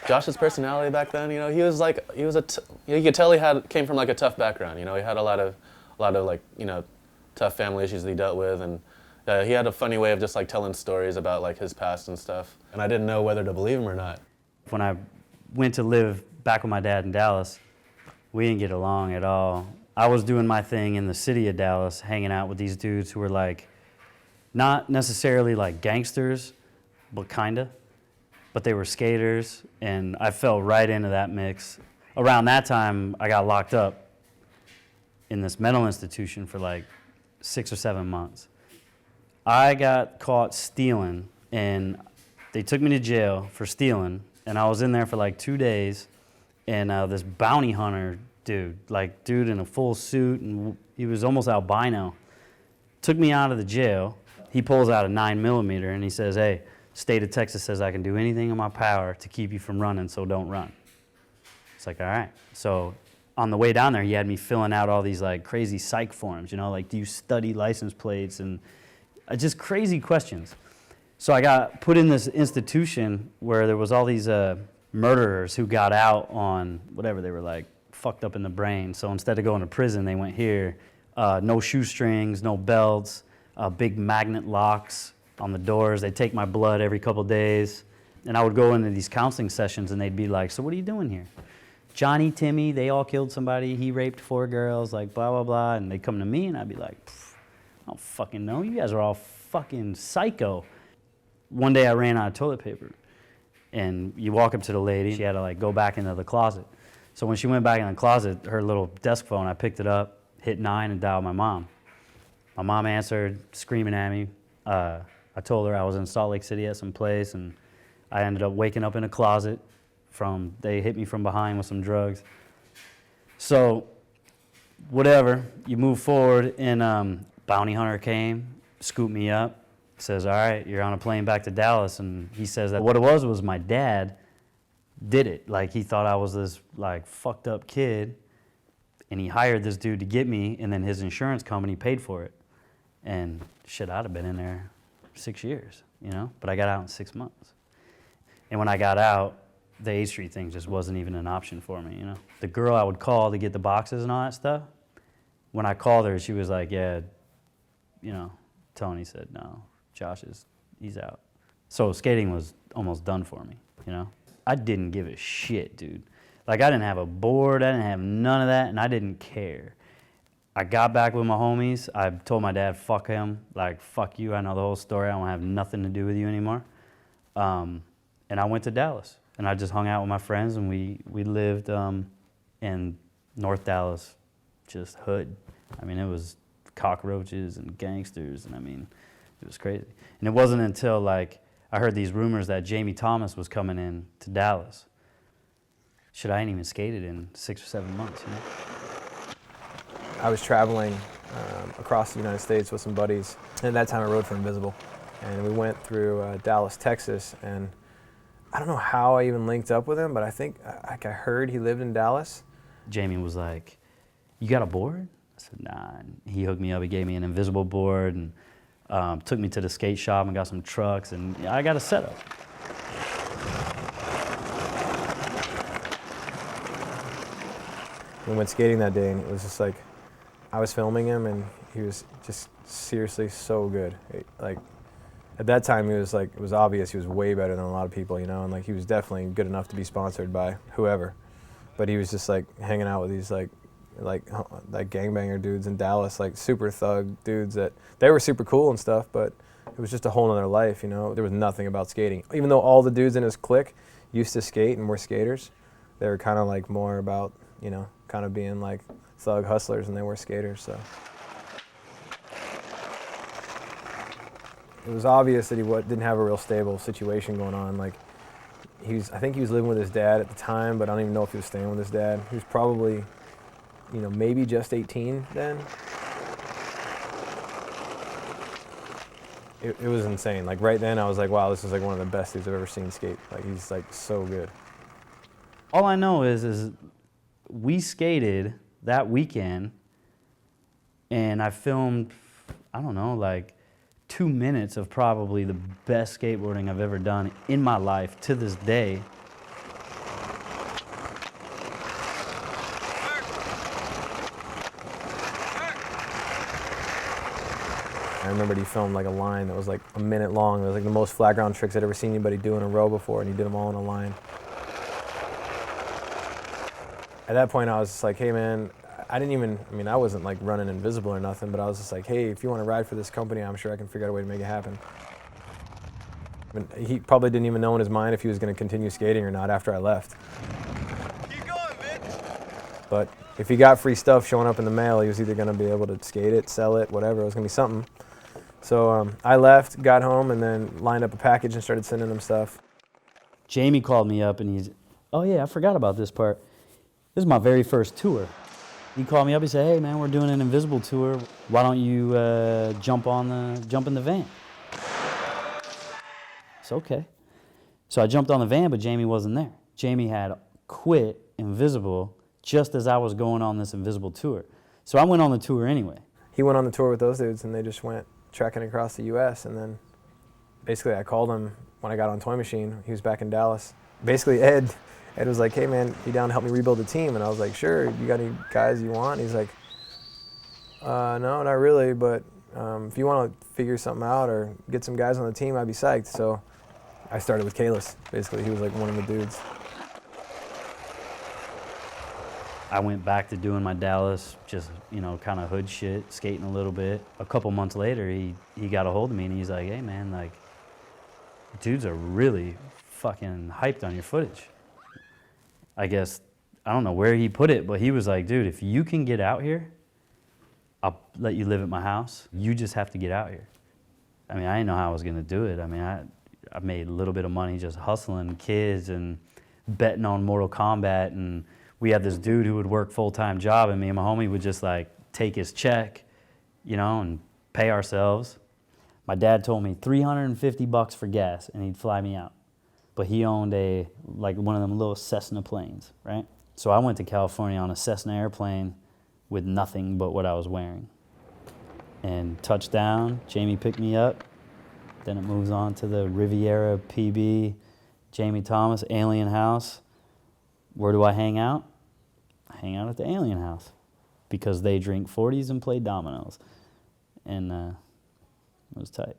Josh's personality back then, you know, you could tell came from like a tough background. You know, he had a lot of like, you know, tough family issues that he dealt with, and he had a funny way of just like telling stories about like his past and stuff. And I didn't know whether to believe him or not. When I went to live back with my dad in Dallas, we didn't get along at all. I was doing my thing in the city of Dallas, hanging out with these dudes who were like, not necessarily like gangsters, but kinda. But they were skaters, and I fell right into that mix. Around that time, I got locked up in this mental institution for like 6 or 7 months. I got caught stealing, and they took me to jail for stealing, and I was in there for like 2 days, and this bounty hunter dude in a full suit, and he was almost albino, took me out of the jail. He pulls out a 9mm, and he says, "Hey, state of Texas says I can do anything in my power to keep you from running, so don't run." It's like, all right. So on the way down there, he had me filling out all these like crazy psych forms, you know, like, do you study license plates, and just crazy questions. So I got put in this institution where there was all these murderers who got out on whatever, they were like fucked up in the brain. So instead of going to prison, they went here. No shoestrings, no belts, big magnet locks on the doors. They'd take my blood every couple days, and I would go into these counseling sessions, and they'd be like, "So what are you doing here?" Johnny, Timmy, they all killed somebody. He raped 4 girls, like blah, blah, blah. And they'd come to me, and I'd be like, "I don't fucking know. You guys are all fucking psycho." One day I ran out of toilet paper, and you walk up to the lady. She had to like go back into the closet. So when she went back in the closet, her little desk phone, I picked it up, hit 9, and dialed my mom. My mom answered, screaming at me. I told her I was in Salt Lake City at some place, and I ended up waking up in a closet they hit me from behind with some drugs. So, whatever, you move forward, and bounty hunter came, scooped me up, says, "All right, you're on a plane back to Dallas," and he says that what it was my dad did it. Like, he thought I was this, like, fucked up kid, and he hired this dude to get me, and then his insurance company paid for it. And shit, I'd have been in there 6 years, you know? But I got out in 6 months. And when I got out, the 8th Street thing just wasn't even an option for me, you know? The girl I would call to get the boxes and all that stuff, when I called her, she was like, "Yeah, you know, Tony said, no, he's out." So skating was almost done for me, you know? I didn't give a shit, dude. Like, I didn't have a board, I didn't have none of that, and I didn't care. I got back with my homies. I told my dad, fuck him, like, fuck you, I know the whole story, I don't have nothing to do with you anymore. And I went to Dallas, and I just hung out with my friends, and we lived in North Dallas, just hood. I mean, it was cockroaches and gangsters, and I mean, it was crazy. And it wasn't until, like, I heard these rumors that Jamie Thomas was coming in to Dallas. Shit, I ain't even skated in 6 or 7 months, you know? I was traveling across the United States with some buddies, and at that time I rode for Invisible. And we went through Dallas, Texas, and I don't know how I even linked up with him, but I think I heard he lived in Dallas. Jamie was like, "You got a board?" I said, "Nah." And he hooked me up, he gave me an Invisible board, and took me to the skate shop and got some trucks, and I got a setup. We went skating that day, and it was just like, I was filming him, and he was just seriously so good. Like, at that time, he was like, it was obvious he was way better than a lot of people, you know, and like, he was definitely good enough to be sponsored by whoever. But he was just like hanging out with these like gangbanger dudes in Dallas, like super thug dudes that they were super cool and stuff, but it was just a whole nother life, you know. There was nothing about skating. Even though all the dudes in his clique used to skate and were skaters, they were kind of like more about, you know, kind of being like thug hustlers, and they were skaters, so. It was obvious that he didn't have a real stable situation going on. Like, I think he was living with his dad at the time, but I don't even know if he was staying with his dad. He was probably, you know, maybe just 18 then. It was insane. Like, right then I was like, wow, this is like one of the best dudes I've ever seen skate. Like, he's like so good. All I know is we skated that weekend, and I filmed, I don't know, like 2 minutes of probably the best skateboarding I've ever done in my life to this day. I remember he filmed like a line that was like a minute long. It was like the most flat ground tricks I'd ever seen anybody do in a row before, and he did them all in a line. At that point, I was just like, hey man, I wasn't like running invisible or nothing, but I was just like, hey, if you want to ride for this company, I'm sure I can figure out a way to make it happen. And he probably didn't even know in his mind if he was going to continue skating or not after I left. Keep going, bitch. But if he got free stuff showing up in the mail, he was either going to be able to skate it, sell it, whatever. It was going to be something. So I left, got home, and then lined up a package and started sending him stuff. Jamie called me up and he's, oh yeah, I forgot about this part. This is my very first tour. He called me up, he said, hey man, we're doing an invisible tour. Why don't you jump in the van? It's okay. So I jumped on the van, but Jamie wasn't there. Jamie had quit Invisible just as I was going on this Invisible tour. So I went on the tour anyway. He went on the tour with those dudes, and they just went trekking across the U.S., and then basically I called him when I got on Toy Machine. He was back in Dallas. Basically, Ed was like, hey man, you down to help me rebuild the team? And I was like, sure, you got any guys you want? And he's like, no, not really, but if you want to figure something out or get some guys on the team, I'd be psyched. So I started with Kalis. Basically, he was like one of the dudes. I went back to doing my Dallas, just, kind of hood shit, skating a little bit. A couple months later, he got a hold of me and he's like, hey man, like, dudes are really fucking hyped on your footage. I guess, I don't know where he put it, but he was like, dude, if you can get out here, I'll let you live at my house. You just have to get out here. I mean, I didn't know how I was gonna do it. I mean, I made a little bit of money just hustling kids and betting on Mortal Kombat, and we had this dude who would work full-time job, and me and my homie would just like take his check, and pay ourselves. My dad told me $350 for gas, and he'd fly me out. But he owned one of them little Cessna planes, right? So I went to California on a Cessna airplane with nothing but what I was wearing. And touchdown, Jamie picked me up. Then it moves on to the Riviera PB, Jamie Thomas, Alien House. Where do I hang out? I hang out at the Alien House because they drink 40s and play dominoes. And it was tight.